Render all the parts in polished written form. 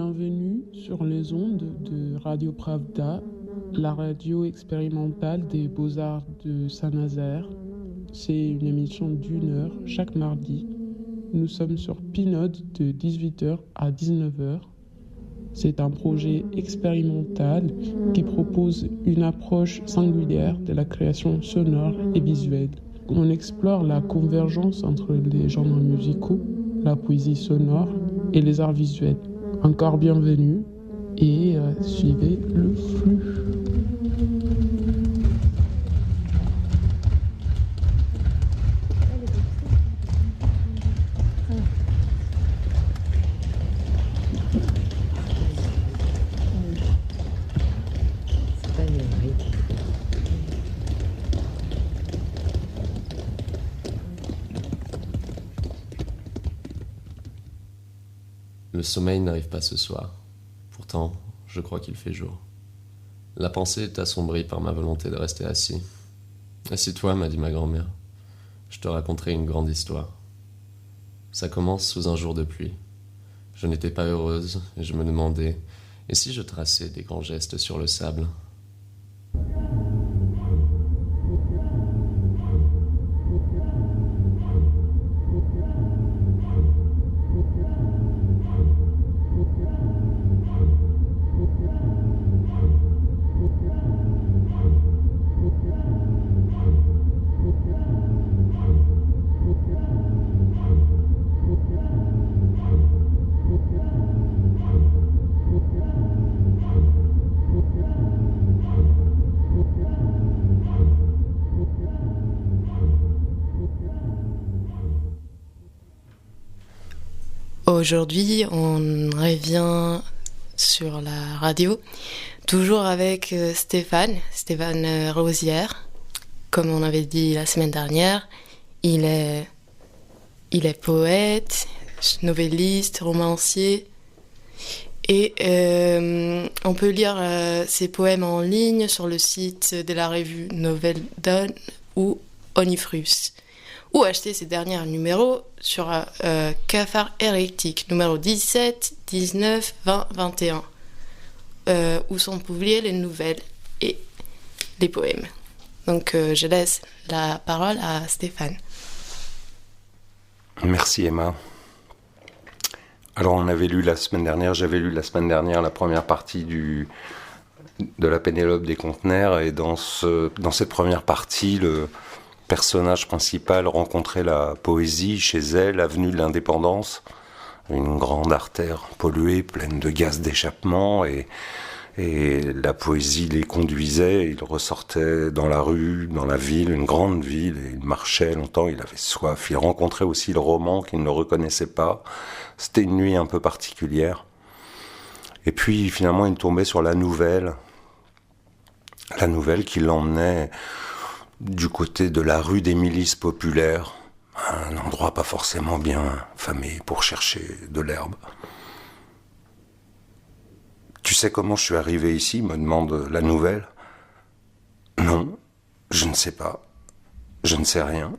Bienvenue sur les ondes de Radio Pravda, la radio expérimentale des Beaux-Arts de Saint-Nazaire. C'est une émission d'une heure chaque mardi. Nous sommes sur Pinode de 18h à 19h. C'est un projet expérimental qui propose une approche singulière de la création sonore et visuelle. On explore la convergence entre les genres musicaux, la poésie sonore et les arts visuels. Encore bienvenue et suivez le flux. Le sommeil n'arrive pas ce soir. Pourtant, je crois qu'il fait jour. La pensée est assombrie par ma volonté de rester assis. Assieds-toi, m'a dit ma grand-mère. Je te raconterai une grande histoire. Ça commence sous un jour de pluie. Je n'étais pas heureuse et je me demandais, et si je traçais des grands gestes sur le sable ? Aujourd'hui, on revient sur la radio, toujours avec Stéphane Rosière. Comme on avait dit la semaine dernière, il est poète, novelliste, romancier. Et on peut lire ses poèmes en ligne sur le site de la revue Nouvelle Donne ou Onifrus. Ou acheter ces derniers numéros sur Cafard Hérétique, numéro 17, 19, 20, 21, où sont publiées les nouvelles et les poèmes. Donc je laisse la parole à Stéphane. Merci Emma. Alors j'avais lu la semaine dernière la première partie de la Pénélope des Conteneurs, et dans cette première partie, le personnage principal rencontrait la poésie chez elle, avenue de l'Indépendance, une grande artère polluée, pleine de gaz d'échappement, et la poésie les conduisait. Il ressortait dans la rue, dans la ville, une grande ville, et il marchait longtemps, il avait soif. Il rencontrait aussi le roman qu'il ne reconnaissait pas. C'était une nuit un peu particulière. Et puis finalement il tombait sur la nouvelle qui l'emmenait du côté de la rue des Milices Populaires, un endroit pas forcément bien famé pour chercher de l'herbe. Tu sais comment je suis arrivé ici, me demande la nouvelle. Non, je ne sais pas. Je ne sais rien.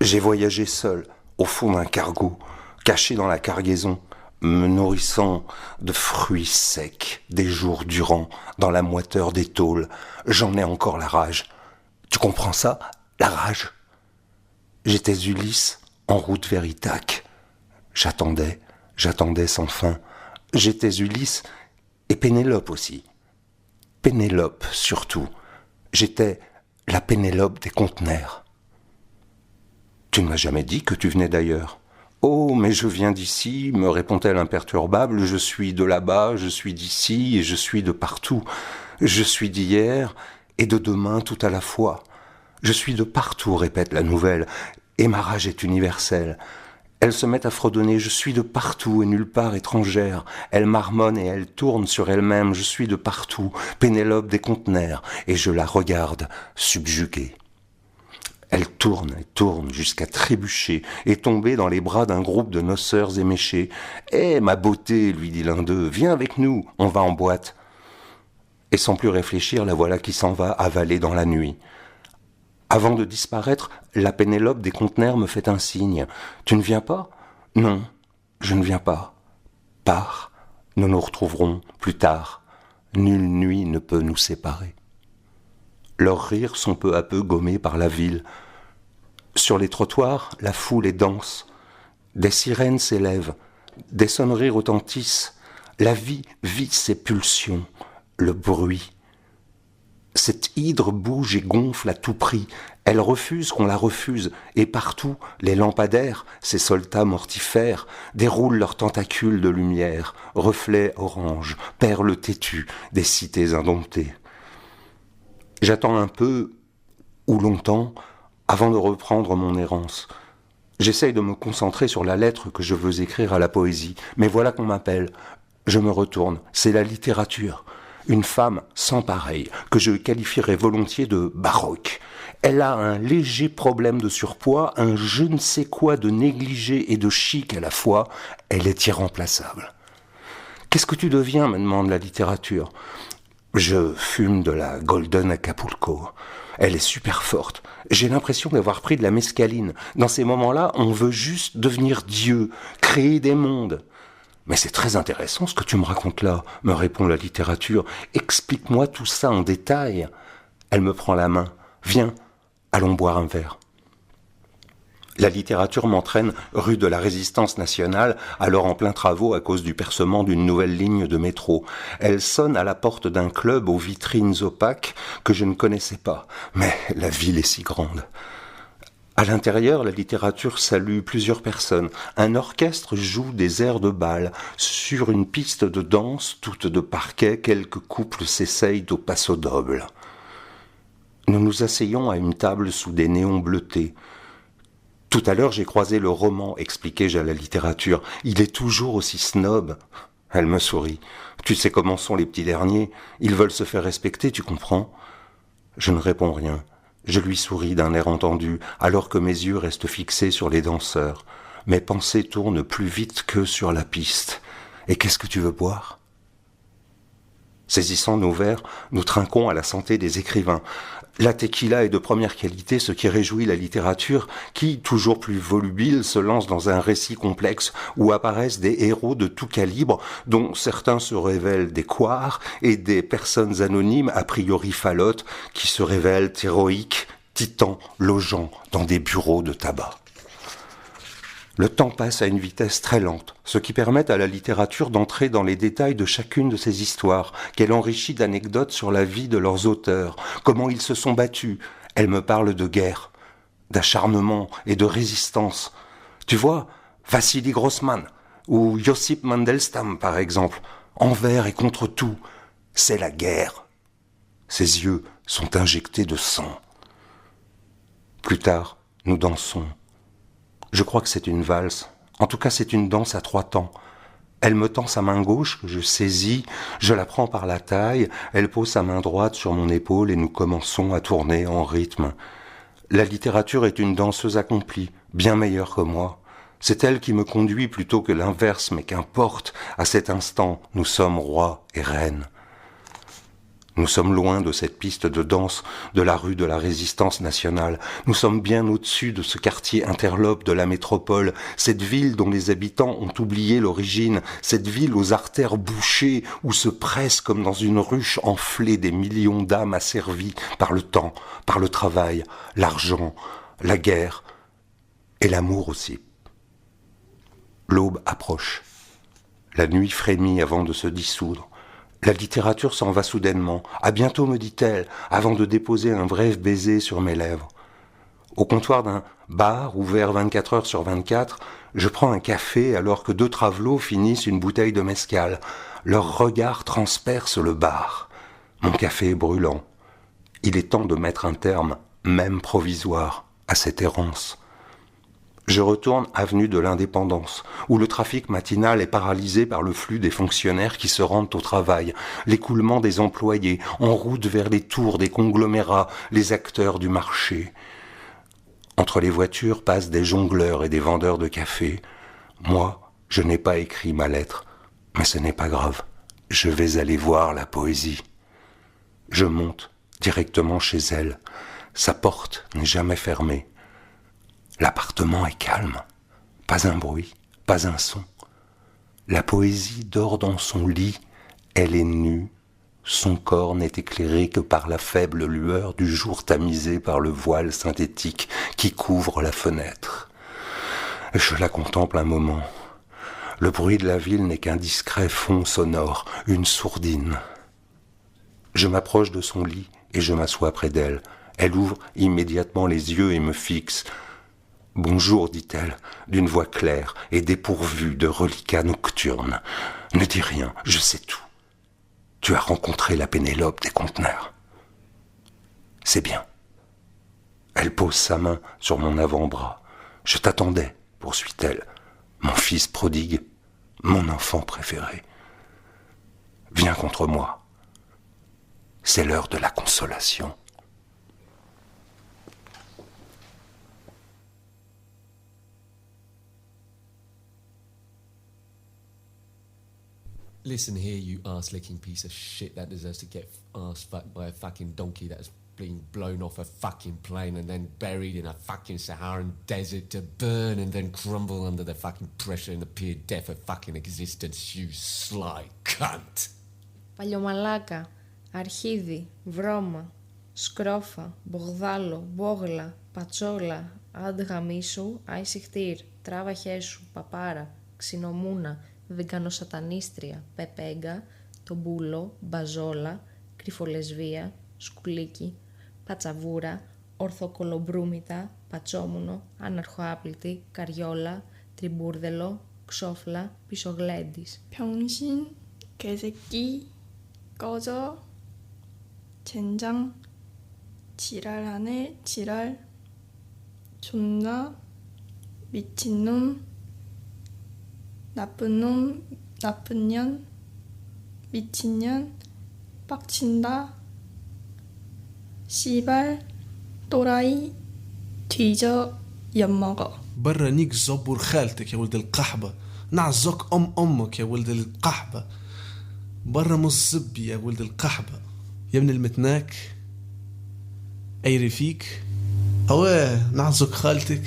J'ai voyagé seul, au fond d'un cargo, caché dans la cargaison, me nourrissant de fruits secs, des jours durant, dans la moiteur des tôles. J'en ai encore la rage. Tu comprends ça, la rage ? J'étais Ulysse, en route vers Ithaque. J'attendais sans fin. J'étais Ulysse et Pénélope aussi. Pénélope surtout. J'étais la Pénélope des Conteneurs. Tu ne m'as jamais dit que tu venais d'ailleurs. Oh, mais je viens d'ici, me répond-elle imperturbable. Je suis de là-bas, je suis d'ici et je suis de partout. Je suis d'hier et de demain tout à la fois. Je suis de partout, répète la nouvelle, et ma rage est universelle. Elle se met à fredonner, je suis de partout et nulle part étrangère. Elle marmonne et elle tourne sur elle-même, je suis de partout, Pénélope des Conteneurs, et je la regarde, subjuguée. Elle tourne et tourne jusqu'à trébucher et tomber dans les bras d'un groupe de noceurs éméchés. « Eh, ma beauté, lui dit l'un d'eux, viens avec nous, on va en boîte. » Et sans plus réfléchir, la voilà qui s'en va avaler dans la nuit. Avant de disparaître, la Pénélope des Conteneurs me fait un signe. « Tu ne viens pas ? » « Non, je ne viens pas. » « Pars. » Nous nous retrouverons plus tard. Nulle nuit ne peut nous séparer. Leurs rires sont peu à peu gommés par la ville. Sur les trottoirs, la foule est dense. Des sirènes s'élèvent, des sonneries retentissent. La vie vit ses pulsions, le bruit. Cette hydre bouge et gonfle à tout prix. Elle refuse qu'on la refuse, et partout, les lampadaires, ces soldats mortifères, déroulent leurs tentacules de lumière, reflets orange, perles têtues des cités indomptées. J'attends un peu, ou longtemps, avant de reprendre mon errance. J'essaye de me concentrer sur la lettre que je veux écrire à la poésie, mais voilà qu'on m'appelle. Je me retourne, c'est la littérature. Une femme sans pareille, que je qualifierais volontiers de baroque. Elle a un léger problème de surpoids, un je ne sais quoi de négligé et de chic à la fois. Elle est irremplaçable. Qu'est-ce que tu deviens, me demande la littérature. Je fume de la Golden Acapulco. Elle est super forte. J'ai l'impression d'avoir pris de la mescaline. Dans ces moments-là, on veut juste devenir Dieu, créer des mondes. Mais c'est très intéressant ce que tu me racontes là, me répond la littérature. Explique-moi tout ça en détail. Elle me prend la main. Viens, allons boire un verre. La littérature m'entraîne rue de la Résistance nationale, alors en plein travaux à cause du percement d'une nouvelle ligne de métro. Elle sonne à la porte d'un club aux vitrines opaques que je ne connaissais pas. Mais la ville est si grande. À l'intérieur, la littérature salue plusieurs personnes. Un orchestre joue des airs de bal. Sur une piste de danse, toute de parquet, quelques couples s'essayent au paso doble. Nous nous asseyons à une table sous des néons bleutés. Tout à l'heure, j'ai croisé le roman, expliquai-je à la littérature. Il est toujours aussi snob. Elle me sourit. Tu sais comment sont les petits derniers. Ils veulent se faire respecter, tu comprends ? Je ne réponds rien. Je lui souris d'un air entendu, alors que mes yeux restent fixés sur les danseurs. Mes pensées tournent plus vite qu'eux sur la piste. Et qu'est-ce que tu veux boire ? Saisissant nos verres, nous trinquons à la santé des écrivains. La tequila est de première qualité, ce qui réjouit la littérature, qui, toujours plus volubile, se lance dans un récit complexe où apparaissent des héros de tout calibre, dont certains se révèlent des couards et des personnes anonymes a priori falottes qui se révèlent héroïques, titans logeant dans des bureaux de tabac. Le temps passe à une vitesse très lente, ce qui permet à la littérature d'entrer dans les détails de chacune de ces histoires, qu'elle enrichit d'anecdotes sur la vie de leurs auteurs, comment ils se sont battus. Elle me parle de guerre, d'acharnement et de résistance. Tu vois, Vassili Grossman ou Josip Mandelstam, par exemple, envers et contre tout, c'est la guerre. Ses yeux sont injectés de sang. Plus tard, nous dansons. Je crois que c'est une valse. En tout cas, c'est une danse à 3 temps. Elle me tend sa main gauche, que je saisis, je la prends par la taille, elle pose sa main droite sur mon épaule et nous commençons à tourner en rythme. La littérature est une danseuse accomplie, bien meilleure que moi. C'est elle qui me conduit plutôt que l'inverse, mais qu'importe, à cet instant, nous sommes rois et reines. Nous sommes loin de cette piste de danse de la rue de la Résistance nationale. Nous sommes bien au-dessus de ce quartier interlope de la métropole, cette ville dont les habitants ont oublié l'origine, cette ville aux artères bouchées où se pressent comme dans une ruche enflée des millions d'âmes asservies par le temps, par le travail, l'argent, la guerre et l'amour aussi. L'aube approche. La nuit frémit avant de se dissoudre. La littérature s'en va soudainement. À bientôt, me dit-elle, avant de déposer un bref baiser sur mes lèvres. Au comptoir d'un bar ouvert 24 heures sur 24, je prends un café alors que 2 travelots finissent une bouteille de mezcal. Leur regard transperce le bar. Mon café est brûlant. Il est temps de mettre un terme, même provisoire, à cette errance. Je retourne avenue de l'Indépendance, où le trafic matinal est paralysé par le flux des fonctionnaires qui se rendent au travail, l'écoulement des employés, en route vers les tours des conglomérats, les acteurs du marché. Entre les voitures passent des jongleurs et des vendeurs de café. Moi, je n'ai pas écrit ma lettre, mais ce n'est pas grave. Je vais aller voir la poésie. Je monte directement chez elle. Sa porte n'est jamais fermée. L'appartement est calme, pas un bruit, pas un son. La poésie dort dans son lit, elle est nue, son corps n'est éclairé que par la faible lueur du jour tamisé par le voile synthétique qui couvre la fenêtre. Je la contemple un moment. Le bruit de la ville n'est qu'un discret fond sonore, une sourdine. Je m'approche de son lit et je m'assois près d'elle. Elle ouvre immédiatement les yeux et me fixe. « Bonjour », dit-elle, d'une voix claire et dépourvue de reliquats nocturnes. « Ne dis rien, je sais tout. Tu as rencontré la Pénélope des conteneurs. C'est bien. » Elle pose sa main sur mon avant-bras. « Je t'attendais, » poursuit-elle. « Mon fils prodigue, mon enfant préféré. Viens contre moi. C'est l'heure de la consolation. » Listen here, you ass-licking piece of shit that deserves to get ass-fucked by a fucking donkey that has been blown off a fucking plane and then buried in a fucking Saharan desert to burn and then crumble under the fucking pressure and the pure death of fucking existence, you sly cunt. Παλιωμαλάκα, αρχίδι, βρώμα, σκρόφα, μπογδάλο, μπόγλα, πατσόλα, αντγαμίσου, άισιχτήρ, τράβα χέσου, παπάρα, ξινομούνα, βεγγανοσατανίστρια, πεπέγκα, τομπούλο, μπαζόλα, κρυφολεσβία, σκουλίκι, πατσαβούρα, ορθοκολομπρούμητα, πατσόμουνο, αναρχοάπλητη, καριόλα, τριμπούρδελο, ξόφλα, πισωγλέντης. 병신, 개새끼, 꺼져, 젠장, 지랄하네, 지랄, 존나, 미친놈, 나쁜 놈, 나쁜 년, 미친년, 빡친다, 씨발, 또라이, 뒤져, 엿먹어. برا نيك زبور خالتك يا ولد القحبة، نعزك أمك يا ولد القحبة، برا مصبي يا ولد القحبة، يا ابن المتناك، أي رفيك، هواه نعزك خالتك.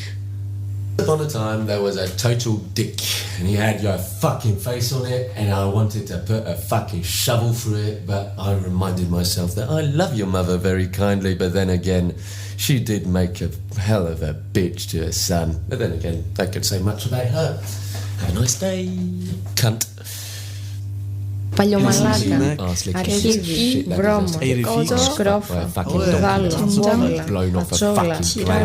Upon a time there was a total dick and he had your fucking face on it and I wanted to put a fucking shovel through it, but I reminded myself that I love your mother very kindly, but then again she did make a hell of a bitch to her son, but then again I could say much about her. Have a nice day, cunt. Παλιωμαλάκα, αρχίδι, βρώμα, σκρόφα, μπογδάλο, μπόγλα, πατσόλα,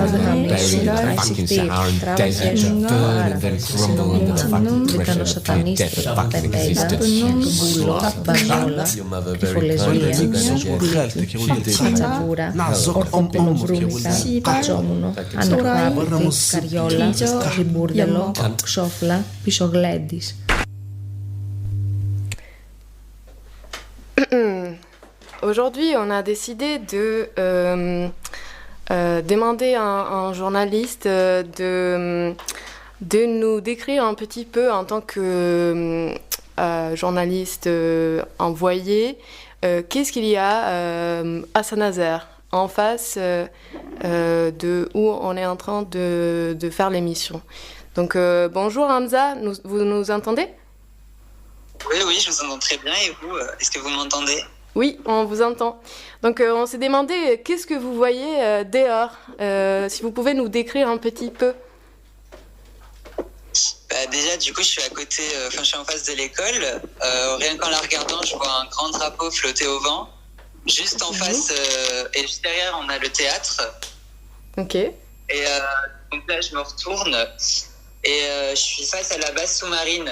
αντγαμίσου, άισιχτήρ, τράβα χέσου, παπάρα, ξινομούνα, βεγγανοσατανίστρια, πεπέγκα, τομπούλο, μπαζόλα, κρυφολεσβία, πατσαβούρα, ορθοκολομπρούμητα, πατσόμουνο, αναρχοάπλητη, καριόλα, τριμπούρδελο, ξόφλα, πισωγλέντης. Aujourd'hui, on a décidé de demander à un journaliste de nous décrire un petit peu en tant que journaliste envoyé, qu'est-ce qu'il y a à Saint-Nazaire, en face de où on est en train de faire l'émission. Donc bonjour Hamza, vous nous entendez ? Oui, je vous entends très bien. Et vous, est-ce que vous m'entendez ? Oui, on vous entend. Donc on s'est demandé qu'est-ce que vous voyez dehors, si vous pouvez nous décrire un petit peu. Déjà, du coup, je suis à côté, je suis en face de l'école. Rien qu'en la regardant, je vois un grand drapeau flotter au vent. Juste en face et juste derrière, on a le théâtre. Ok. Et donc là, je me retourne et je suis face à la base sous-marine,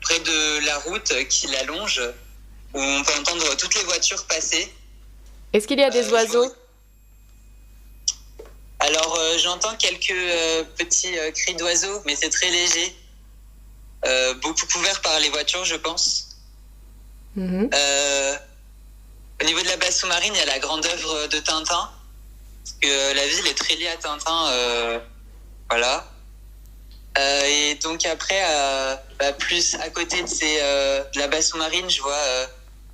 près de la route qui la longe, où on peut entendre toutes les voitures passer. Est-ce qu'il y a des oiseaux ? Alors, j'entends quelques petits cris d'oiseaux, mais c'est très léger. Beaucoup couverts par les voitures, je pense. Mm-hmm. Au niveau de la base sous-marine, il y a la grande œuvre de Tintin. Parce que la ville est très liée à Tintin. Voilà. Et donc après, plus à côté de la base sous-marine, je vois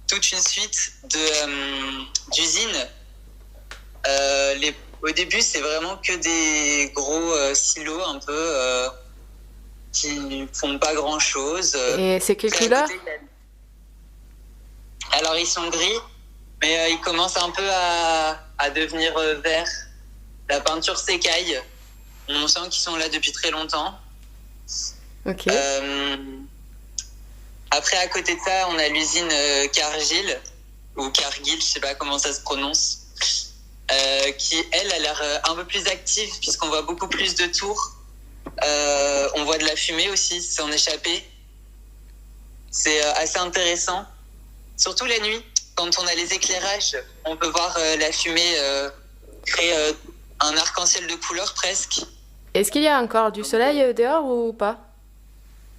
toute une suite d'usines. Au début, c'est vraiment que des gros silos un peu. qui font pas grand-chose. Et c'est quelle couleur? Alors ils sont gris, mais ils commencent un peu à devenir verts. La peinture s'écaille. On sent qu'ils sont là depuis très longtemps. Ok. Après, à côté de ça, on a l'usine Cargill, ou Cargill, je sais pas comment ça se prononce, qui, elle, a l'air un peu plus active, puisqu'on voit beaucoup plus de tours. On voit de la fumée aussi s'en échapper. C'est assez intéressant. Surtout la nuit, quand on a les éclairages, on peut voir la fumée créer un arc-en-ciel de couleurs presque. Est-ce qu'il y a encore du soleil dehors ou pas?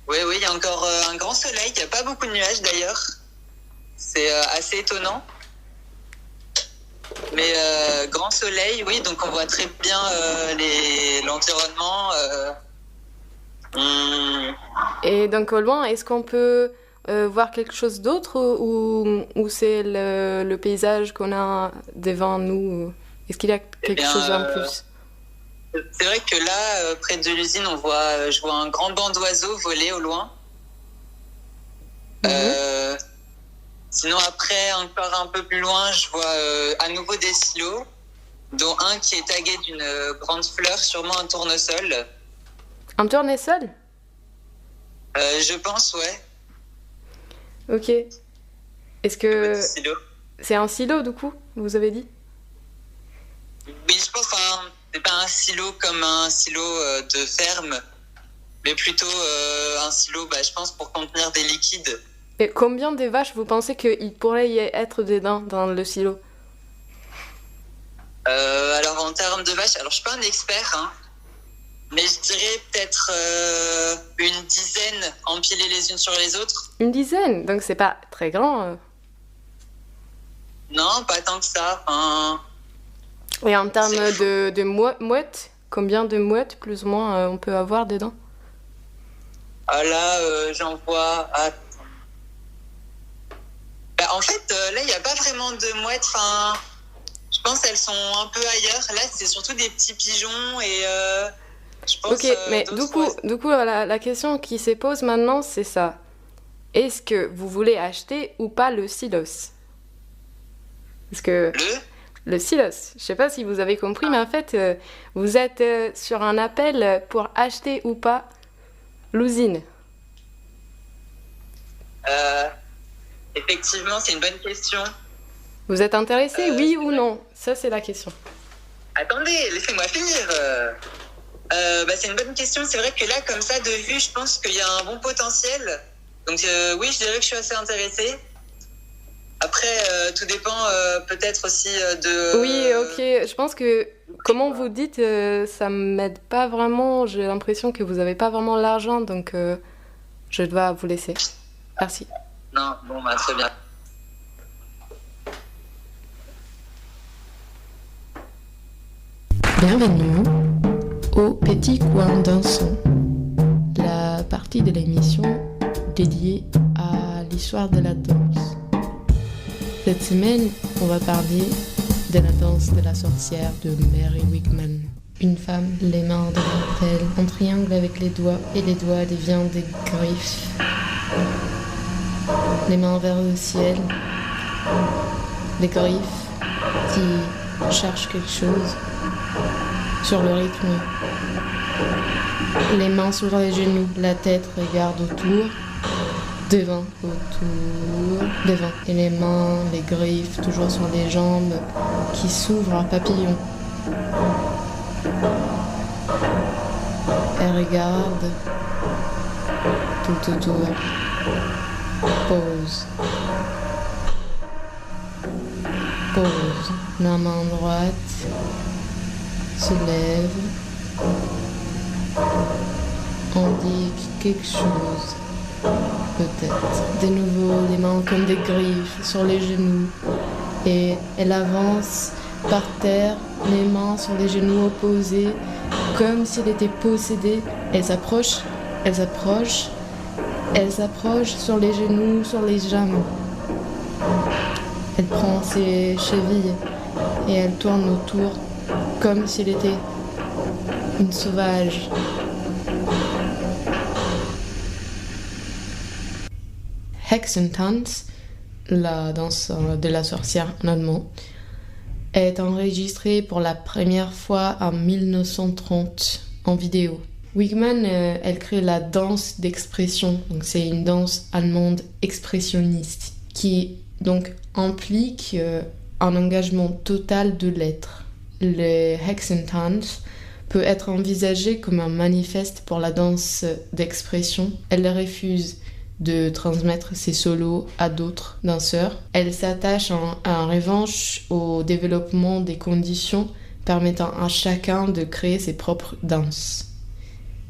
Oui, il y a encore un grand soleil. Il n'y a pas beaucoup de nuages d'ailleurs. C'est assez étonnant. Mais grand soleil, oui, donc on voit très bien l'environnement. Et donc au loin, est-ce qu'on peut voir quelque chose d'autre ou c'est le paysage qu'on a devant nous? Est-ce qu'il y a quelque chose en plus? C'est vrai que là, près de l'usine, je vois un grand banc d'oiseaux voler au loin. Sinon, après, encore un peu plus loin, je vois à nouveau des silos, dont un qui est tagué d'une grande fleur, sûrement un tournesol. Un tournesol? Je pense, ouais. Ok. Est-ce que c'est un silo, du coup, vous avez dit? Oui, je pense que c'est pas un silo comme un silo de ferme, mais plutôt un silo, je pense, pour contenir des liquides. Et combien de vaches vous pensez qu'il pourrait y être dedans, dans le silo? Alors, en termes de vaches, alors je suis pas un expert, hein, mais je dirais peut-être une dizaine empilées les unes sur les autres. Une dizaine? Donc c'est pas très grand. Non, pas tant que ça. Et en termes de mouettes, combien de mouettes, plus ou moins, on peut avoir dedans? Ah là, j'en vois... en fait, là, il n'y a pas vraiment de mouettes. Je pense qu'elles sont un peu ailleurs. Là, c'est surtout des petits pigeons et... je pense, ok, mais du coup la question qui se pose maintenant, c'est ça. Est-ce que vous voulez acheter ou pas le silos? Parce que... Le silos, je sais pas si vous avez compris, mais en fait, vous êtes sur un appel pour acheter ou pas l'usine. Effectivement, c'est une bonne question. Vous êtes intéressé, oui ou non? Ça, c'est la question. Attendez, laissez-moi finir. C'est une bonne question. C'est vrai que là, comme ça, de vue, je pense qu'il y a un bon potentiel. Donc oui, je dirais que je suis assez intéressée. Après, tout dépend peut-être aussi de... Oui, ok. Je pense que, comment vous dites, ça m'aide pas vraiment. J'ai l'impression que vous n'avez pas vraiment l'argent, donc je dois vous laisser. Merci. Non, bon, très bien. Bienvenue au Petit Coin d'un son, la partie de l'émission dédiée à l'histoire de la danse. Cette semaine, on va parler de la danse de la sorcière de Mary Wigman. Une femme, les mains devant elle, un triangle avec les doigts, et les doigts deviennent des griffes. Les mains vers le ciel, les griffes qui cherchent quelque chose sur le rythme. Les mains sur les genoux, la tête regarde autour. Devant, et les mains, les griffes, toujours sur les jambes, qui s'ouvrent en papillon. Elle regarde tout autour. Pause. La main droite se lève, indique quelque chose. Peut-être. De nouveau, les mains comme des griffes sur les genoux. Et elle avance par terre, les mains sur les genoux opposés, comme si elle était possédée. Elle s'approche sur les genoux, sur les jambes. Elle prend ses chevilles et elle tourne autour, comme si elle était une sauvage. Hexentanz, la danse de la sorcière en allemand, est enregistrée pour la première fois en 1930 en vidéo. Wigman, elle crée la danse d'expression, donc c'est une danse allemande expressionniste qui donc implique un engagement total de l'être. Le Hexentanz peut être envisagé comme un manifeste pour la danse d'expression. Elle refuse de transmettre ses solos à d'autres danseurs. Elle s'attache en revanche au développement des conditions permettant à chacun de créer ses propres danses.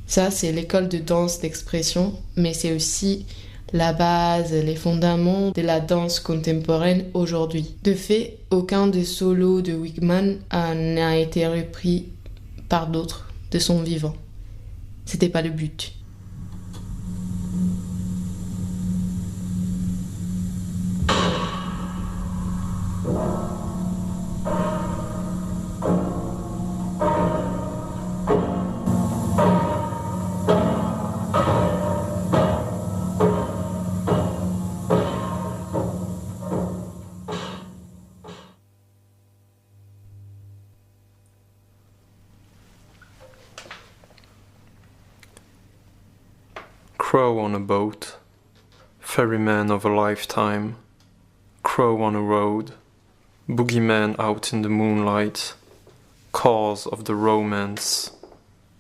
Ça, c'est l'école de danse d'expression, mais c'est aussi la base, les fondements de la danse contemporaine aujourd'hui. De fait, aucun des solos de Wigman n'a été repris par d'autres de son vivant. C'était pas le but. Crow on a boat, ferryman of a lifetime, crow on a road, boogeyman out in the moonlight, cause of the romance,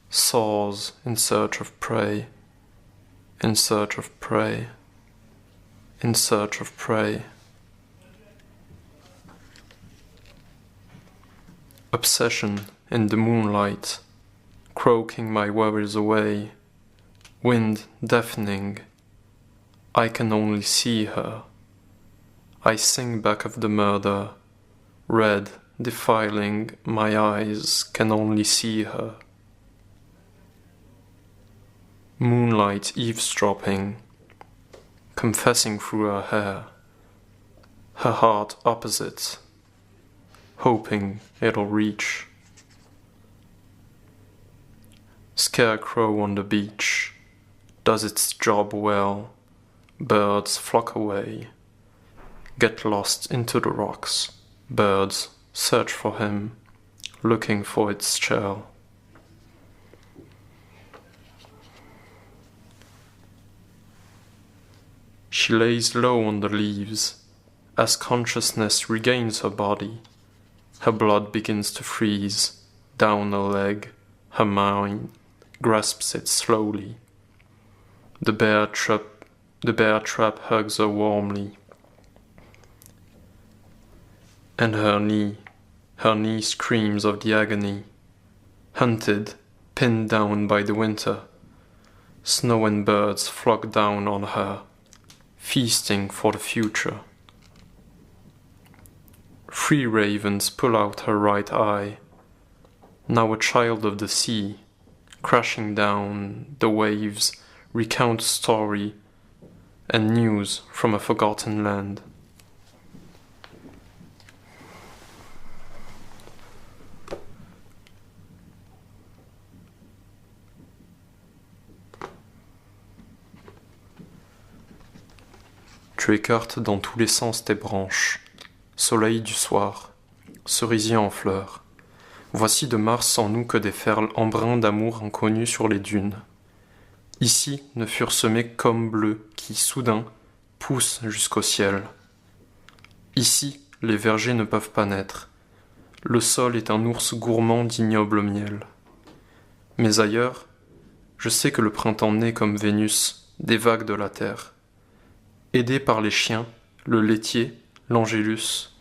soars in search of prey, in search of prey, in search of prey. Obsession in the moonlight, croaking my worries away, wind deafening, I can only see her. I sing back of the murder, red defiling my eyes can only see her. Moonlight eavesdropping, confessing through her hair, her heart opposite, hoping it'll reach. Scarecrow on the beach, does its job well, birds flock away, get lost into the rocks, birds search for him, looking for its shell. She lays low on the leaves, as consciousness regains her body, her blood begins to freeze, down her leg, her mind grasps it slowly. The bear trap hugs her warmly, and her knee screams of the agony. Hunted, pinned down by the winter, snow and birds flock down on her, feasting for the future. 3 ravens pull out her right eye, now a child of the sea, crashing down the waves, recount story and news from a forgotten land. Tu écartes dans tous les sens tes branches, soleil du soir, cerisier en fleurs. Voici de Mars en nous que des perles embruns d'amour inconnus sur les dunes. Ici ne furent semés comme bleus qui, soudain, poussent jusqu'au ciel. Ici, les vergers ne peuvent pas naître. Le sol est un ours gourmand d'ignoble miel. Mais ailleurs, je sais que le printemps naît comme Vénus des vagues de la terre. Aidé par les chiens, le laitier, l'angélus,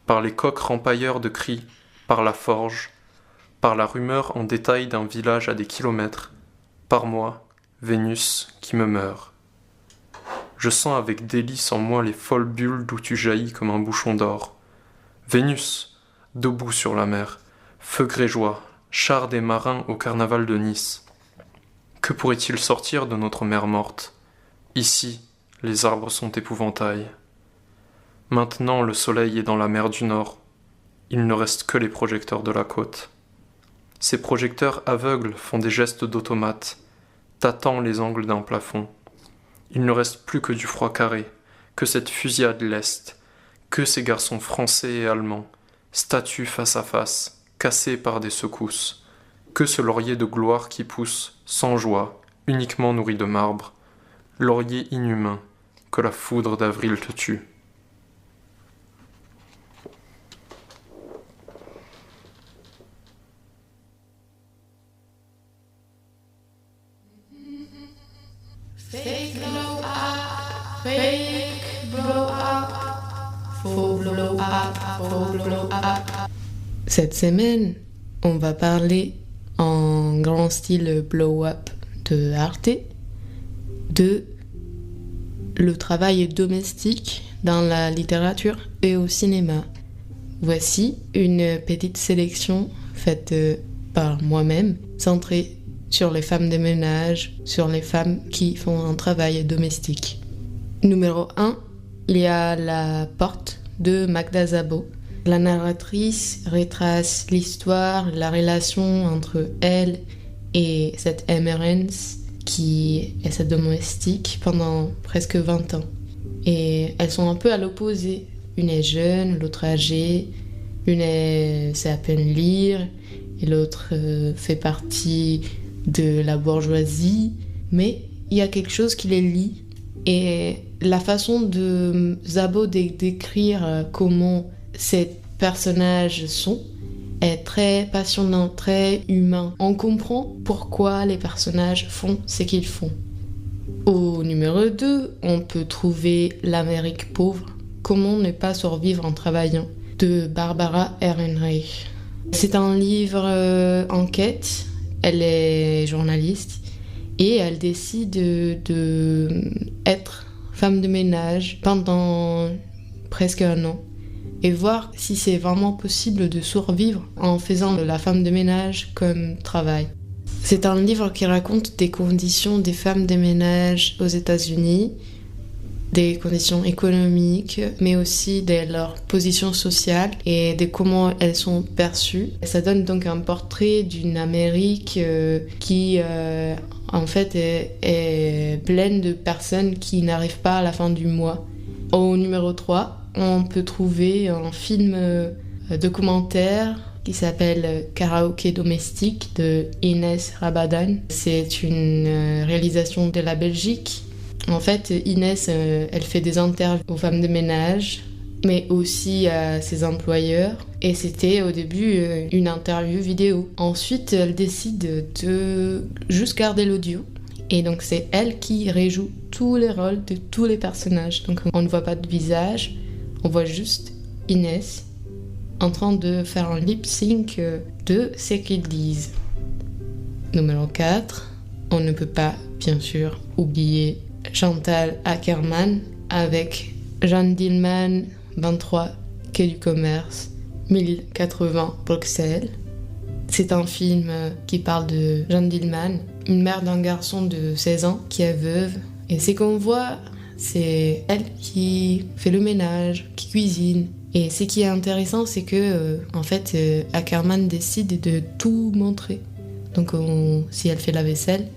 par les coqs rempailleurs de cris, par la forge, par la rumeur en détail d'un village à des kilomètres, par moi, Vénus qui me meurt. Je sens avec délice en moi les folles bulles d'où tu jaillis comme un bouchon d'or. Vénus, debout sur la mer, feu grégeois, char des marins au carnaval de Nice. Que pourrait-il sortir de notre mer morte? Ici, les arbres sont épouvantails. Maintenant, le soleil est dans la mer du Nord. Il ne reste que les projecteurs de la côte. Ces projecteurs aveugles font des gestes d'automates, tâtant les angles d'un plafond. Il ne reste plus que du froid carré, que cette fusillade leste, que ces garçons français et allemands, statues face à face, cassés par des secousses, que ce laurier de gloire qui pousse, sans joie, uniquement nourri de marbre, laurier inhumain, que la foudre d'avril te tue. Fake blow up, fake blow up, faux blow up, faux blow up. Cette semaine, on va parler en grand style blow-up de Arte, de le travail domestique dans la littérature et au cinéma. Voici une petite sélection faite par moi-même, centrée sur les femmes de ménage, sur les femmes qui font un travail domestique. Numéro 1, il y a La Porte de Magda Szabo. La narratrice retrace l'histoire, la relation entre elle et cette Emmerens qui est sa domestique pendant presque 20 ans. Et elles sont un peu à l'opposé. Une est jeune, l'autre âgée, une sait à peine lire et l'autre fait partie de la bourgeoisie, mais il y a quelque chose qui les lie. Et la façon de Szabo d'écrire comment ces personnages sont est très passionnant, très humain. On comprend pourquoi les personnages font ce qu'ils font. Au numéro 2, on peut trouver L'Amérique pauvre, comment ne pas survivre en travaillant, de Barbara Ehrenreich. C'est un livre enquête. Elle est journaliste et elle décide de être femme de ménage pendant presque 1 an et voir si c'est vraiment possible de survivre en faisant la femme de ménage comme travail. C'est un livre qui raconte des conditions des femmes de ménage aux États-Unis, des conditions économiques, mais aussi de leur position sociale et de comment elles sont perçues. Ça donne donc un portrait d'une Amérique qui, en fait, est pleine de personnes qui n'arrivent pas à la fin du mois. Au numéro 3, on peut trouver un film documentaire qui s'appelle Karaoké domestique de Inès Rabadan. C'est une réalisation de la Belgique. En fait, Inès, elle fait des interviews aux femmes de ménage, mais aussi à ses employeurs. Et c'était au début une interview vidéo. Ensuite, elle décide de juste garder l'audio. Et donc, c'est elle qui rejoue tous les rôles de tous les personnages. Donc, on ne voit pas de visage, on voit juste Inès en train de faire un lip-sync de ce qu'ils disent. Numéro 4, on ne peut pas, bien sûr, oublier Chantal Akerman avec Jeanne Dielman, 23, Quai du Commerce, 1080 Bruxelles. C'est un film qui parle de Jeanne Dielman, une mère d'un garçon de 16 ans qui est veuve. Et ce qu'on voit, c'est elle qui fait le ménage, qui cuisine. Et ce qui est intéressant, c'est que, en fait, Akerman décide de tout montrer. Donc, si elle fait la vaisselle,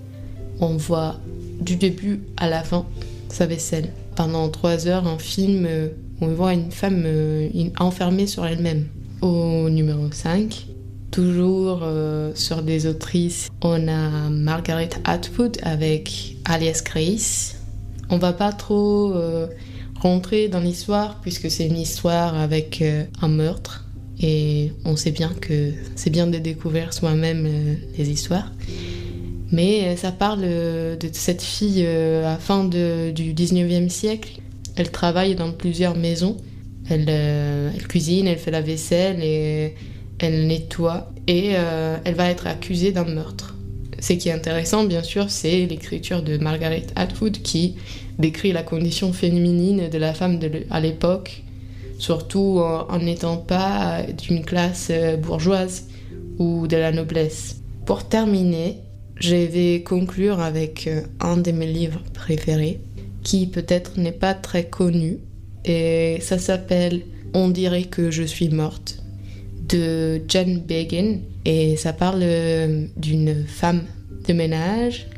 on voit du début à la fin sa vaisselle. Pendant 3 heures, un film, on voit une femme enfermée sur elle-même. Au numéro 5, toujours sur des autrices, on a Margaret Atwood avec Alias Grace. On va pas trop rentrer dans l'histoire puisque c'est une histoire avec un meurtre et on sait bien que c'est bien de découvrir soi-même les histoires. Mais ça parle de cette fille à la fin du 19e siècle. Elle travaille dans plusieurs maisons. Elle cuisine, elle fait la vaisselle et elle nettoie. Et elle va être accusée d'un meurtre. Ce qui est intéressant, bien sûr, c'est l'écriture de Margaret Atwood qui décrit la condition féminine de la femme à l'époque, surtout en n'étant pas d'une classe bourgeoise ou de la noblesse. Pour terminer, je vais conclure avec un de mes livres préférés, qui peut-être n'est pas très connu, et ça s'appelle « On dirait que je suis morte » de Jane Begin, et ça parle d'une femme de ménage,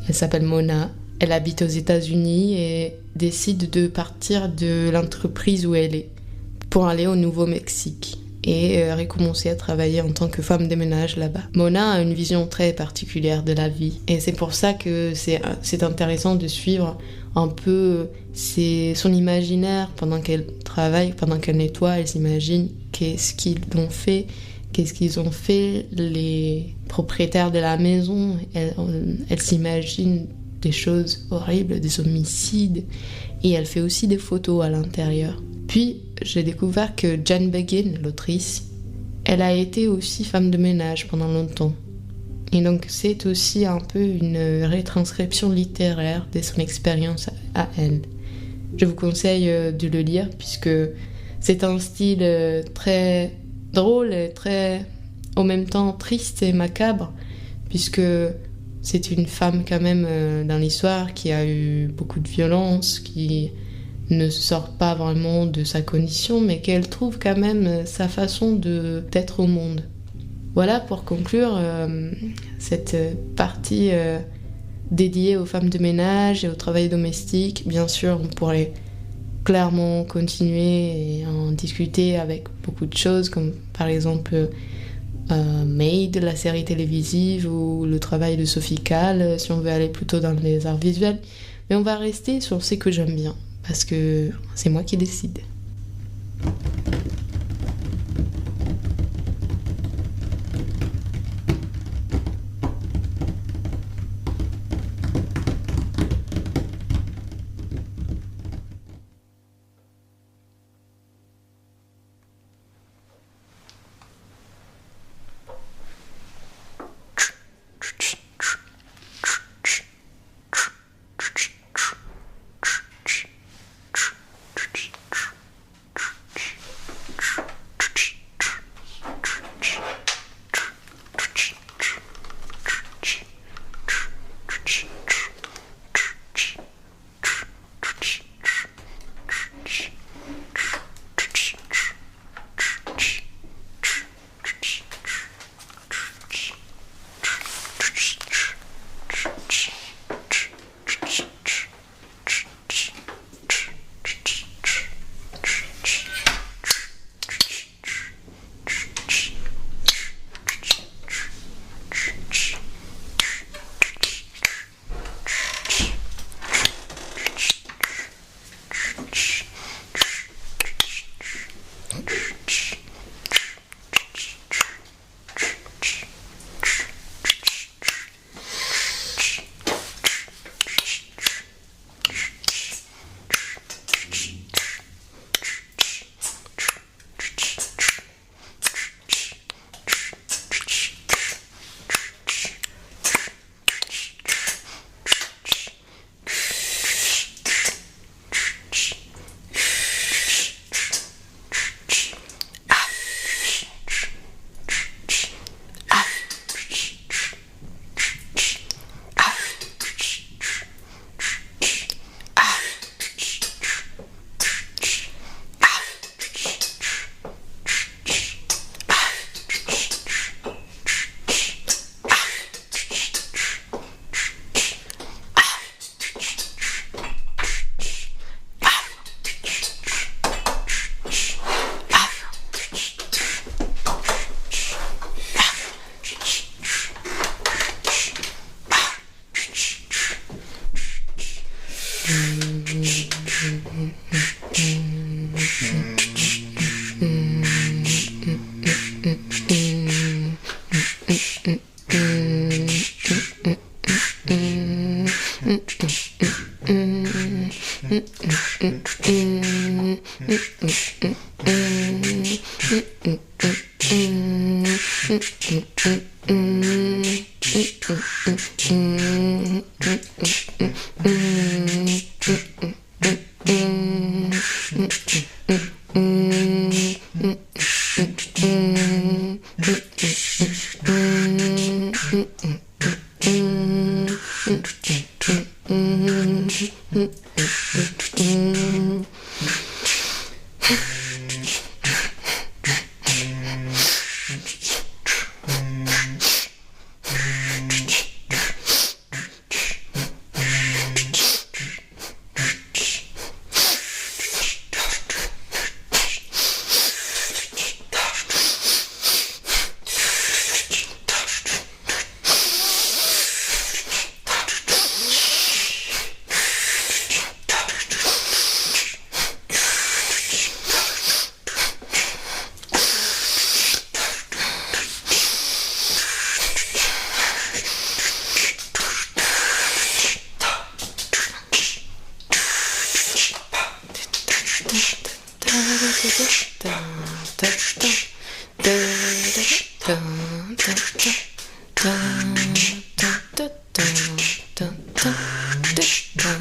elle s'appelle Mona, Elle habite aux États-Unis et décide de partir de l'entreprise où elle est pour aller au Nouveau-Mexique et recommencer à travailler en tant que femme de ménage là-bas. Mona a une vision très particulière de la vie et c'est pour ça que c'est intéressant de suivre un peu son imaginaire pendant qu'elle travaille, pendant qu'elle nettoie. Elle s'imagine qu'est-ce qu'ils ont fait les propriétaires de la maison. Elle s'imagine des choses horribles, des homicides, et elle fait aussi des photos à l'intérieur. Puis, j'ai découvert que Jane Begin, l'autrice, elle a été aussi femme de ménage pendant longtemps. Et donc, c'est aussi un peu une retranscription littéraire de son expérience à elle. Je vous conseille de le lire, puisque c'est un style très drôle et très, en même temps, triste et macabre, puisque c'est une femme quand même dans l'histoire qui a eu beaucoup de violence, qui ne sort pas vraiment de sa condition, mais qu'elle trouve quand même sa façon d'être au monde. Voilà pour conclure cette partie dédiée aux femmes de ménage et au travail domestique. Bien sûr, on pourrait clairement continuer et en discuter avec beaucoup de choses, comme par exemple Maid, la série télévisive, ou le travail de Sophie Calle, si on veut aller plutôt dans les arts visuels. Mais on va rester sur ce que j'aime bien, parce que c'est moi qui décide. Na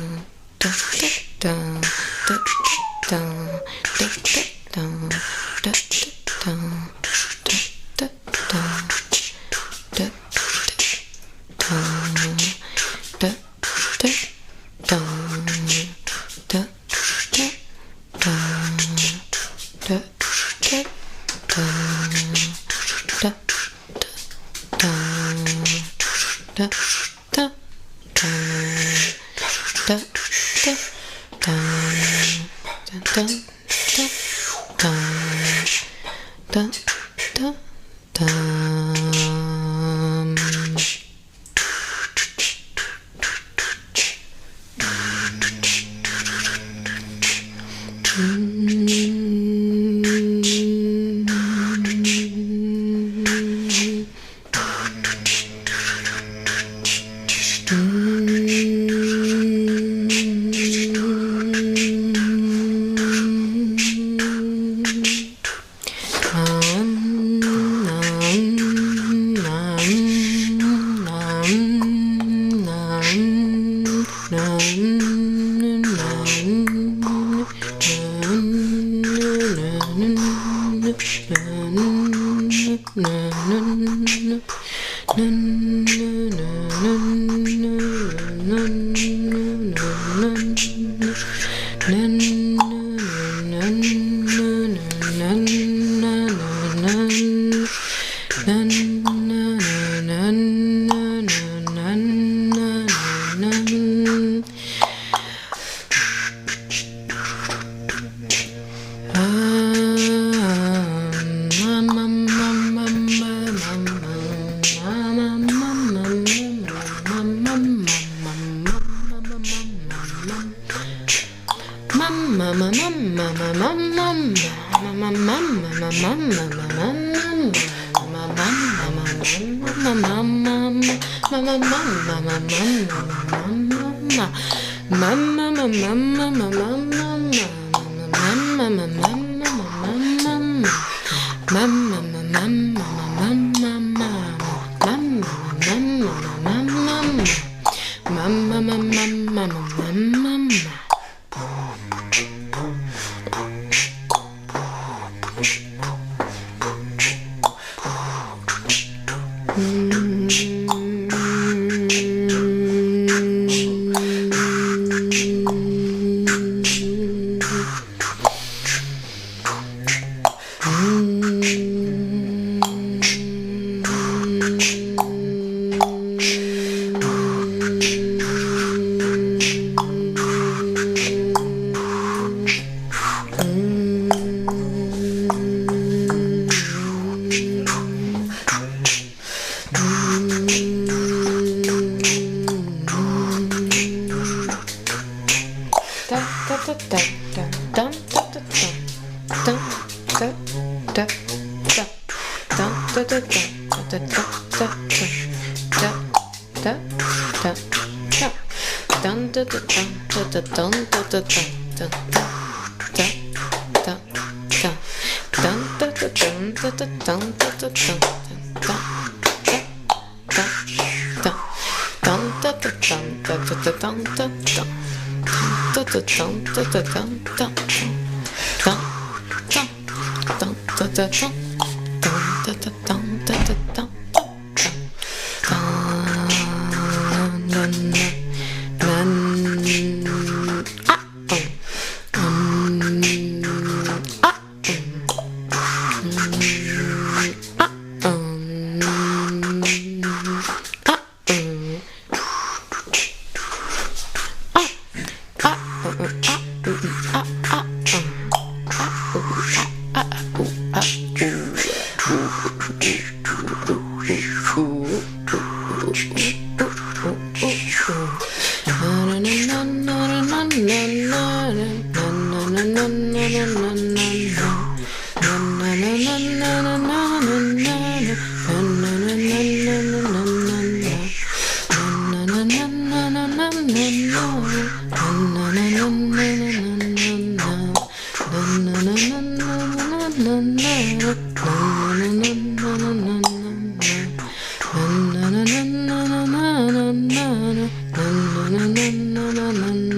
na na na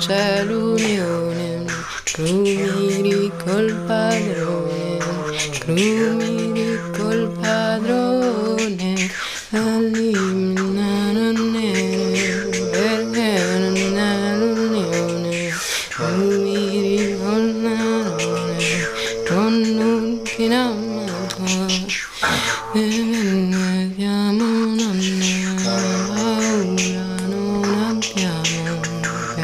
c'è l'unione, crumiri col padrone, crumiri col padrone, all'imna non è, perché non è l'unione, crumiri col padrone, con un filammato, siamo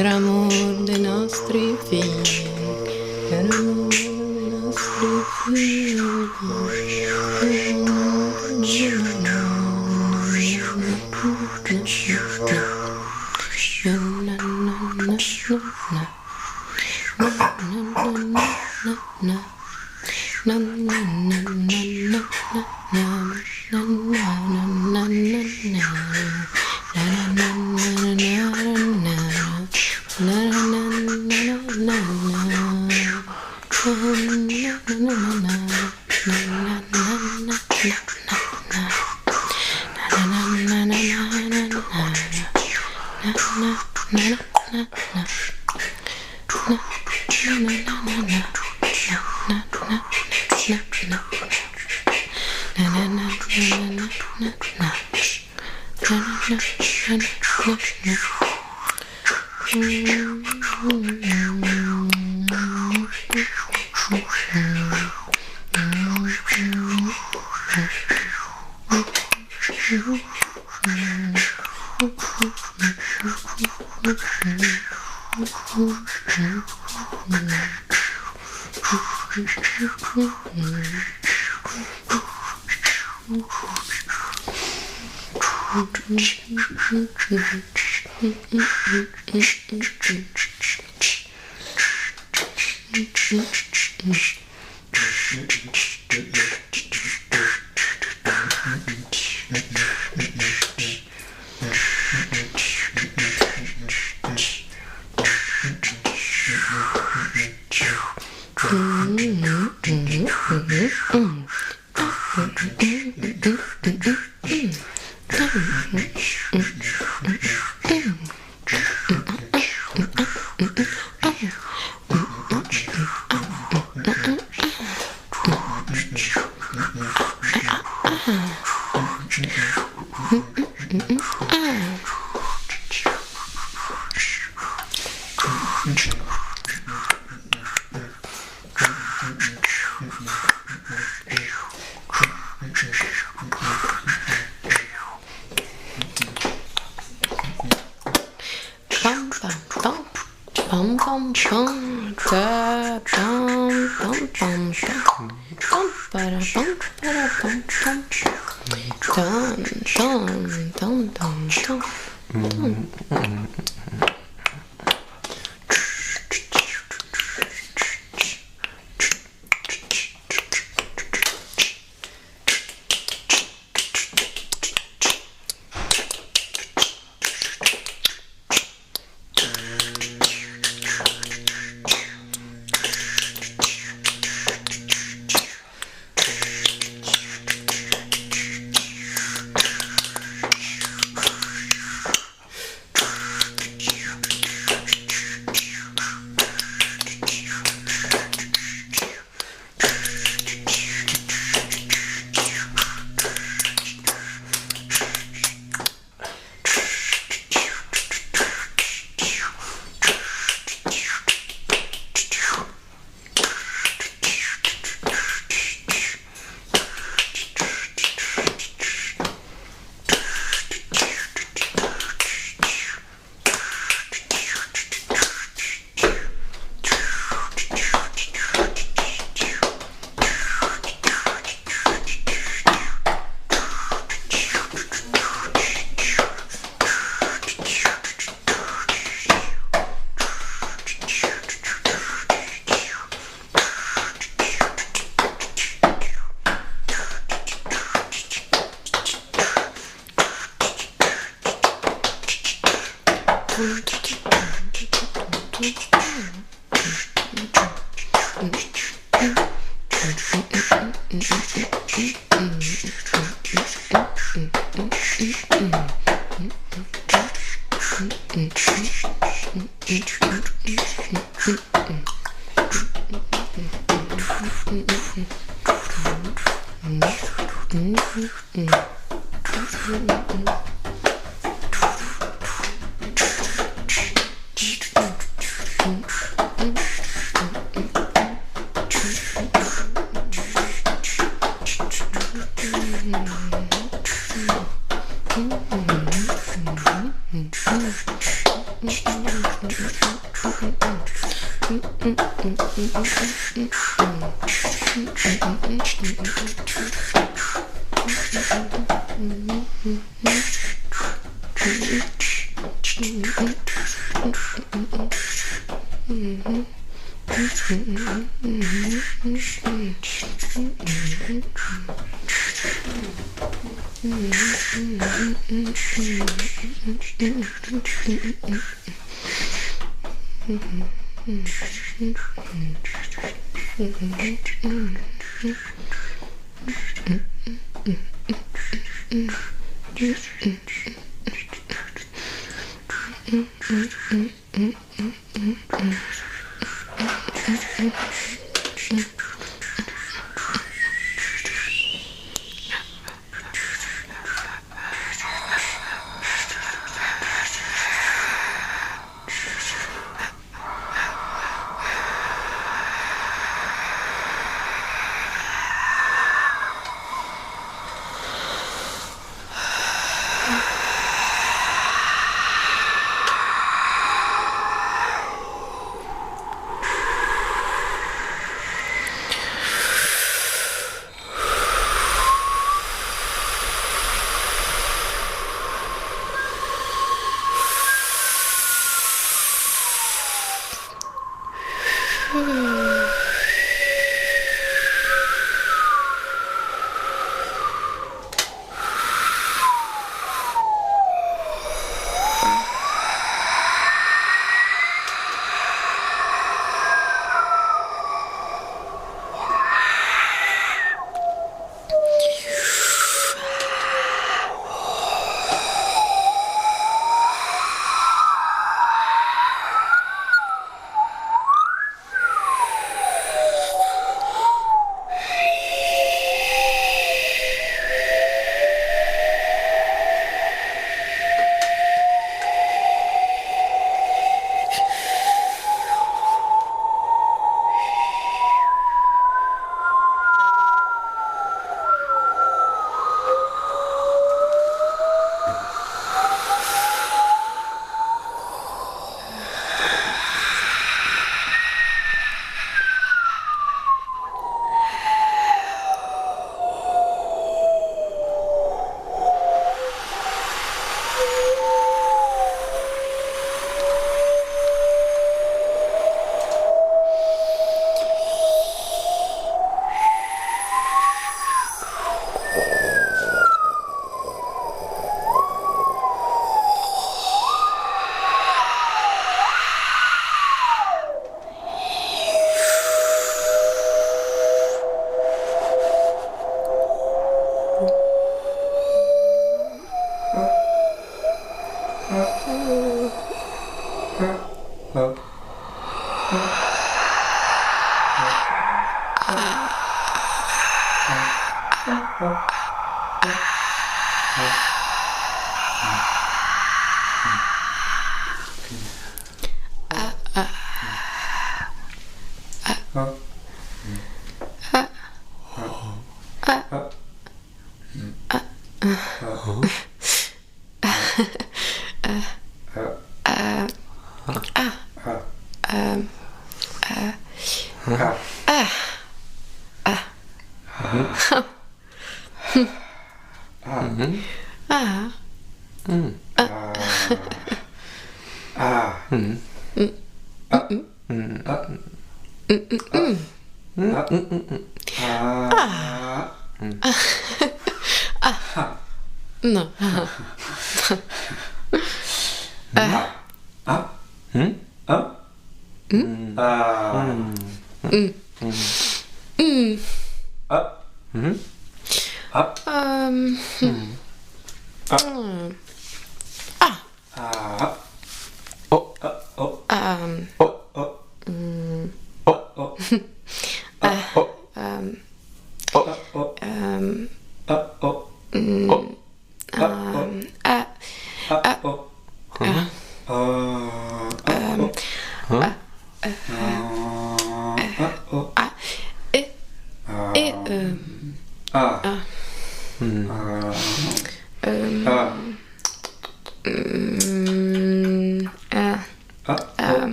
per amor dei nostri figli, per amor dei nostri figli.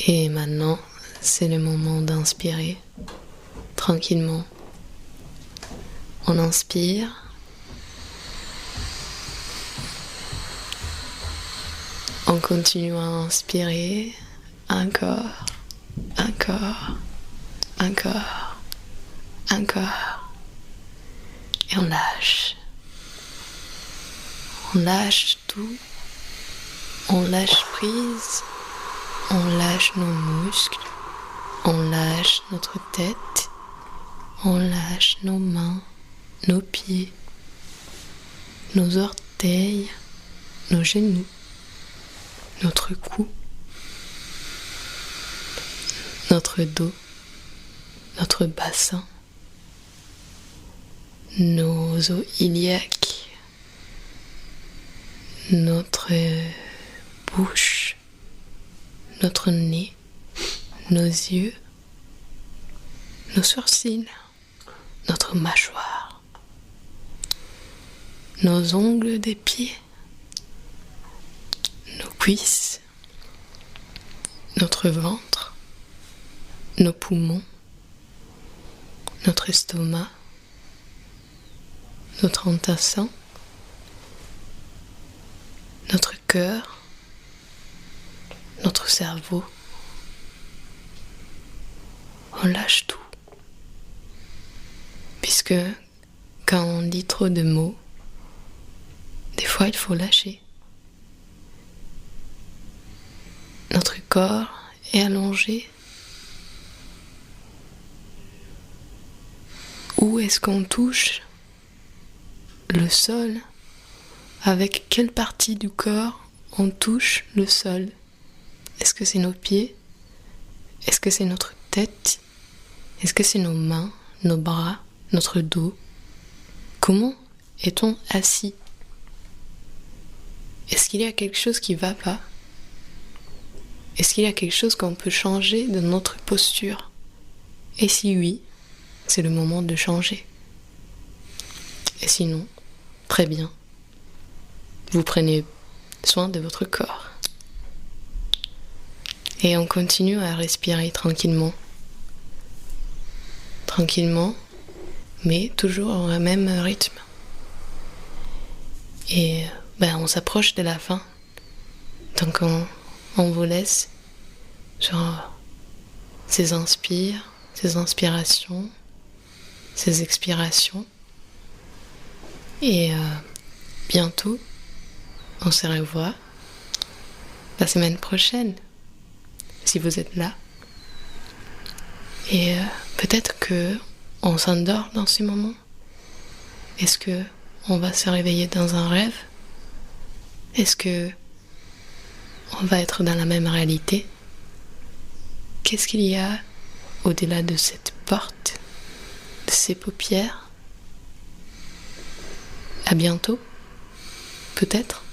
Et maintenant, c'est le moment d'inspirer, tranquillement. On inspire. On continue à inspirer, encore, encore, encore, encore. Et on lâche. On lâche tout. On lâche prise. On lâche nos muscles. On lâche notre tête. On lâche nos mains, nos pieds, nos orteils, nos genoux, notre cou, notre dos, notre bassin, nos os iliaques, notre bouche, notre nez, nos yeux, nos sourcils, notre mâchoire, nos ongles des pieds, nos cuisses, notre ventre, nos poumons, notre estomac, notre intestin, notre cœur, notre cerveau. On lâche tout. Puisque quand on lit trop de mots, des fois il faut lâcher. Notre corps est allongé. Où est-ce qu'on touche le sol? Avec quelle partie du corps on touche le sol? Est-ce que c'est nos pieds? Est-ce que c'est notre tête? Est-ce que c'est nos mains, nos bras, notre dos? Comment est-on assis? Est-ce qu'il y a quelque chose qui ne va pas? Est-ce qu'il y a quelque chose qu'on peut changer de notre posture? Et si oui, c'est le moment de changer. Et sinon, très bien. Vous prenez soin de votre corps. Et on continue à respirer tranquillement. Tranquillement, mais toujours au même rythme. Et on s'approche de la fin. Donc on vous laisse sur ces inspirations, ces expirations. Et bientôt, on se revoit la semaine prochaine, si vous êtes là. Et peut-être que on s'endort dans ces moments. Est-ce que on va se réveiller dans un rêve? Est-ce que on va être dans la même réalité? Qu'est-ce qu'il y a au-delà de cette porte, de ces paupières? À bientôt, peut-être.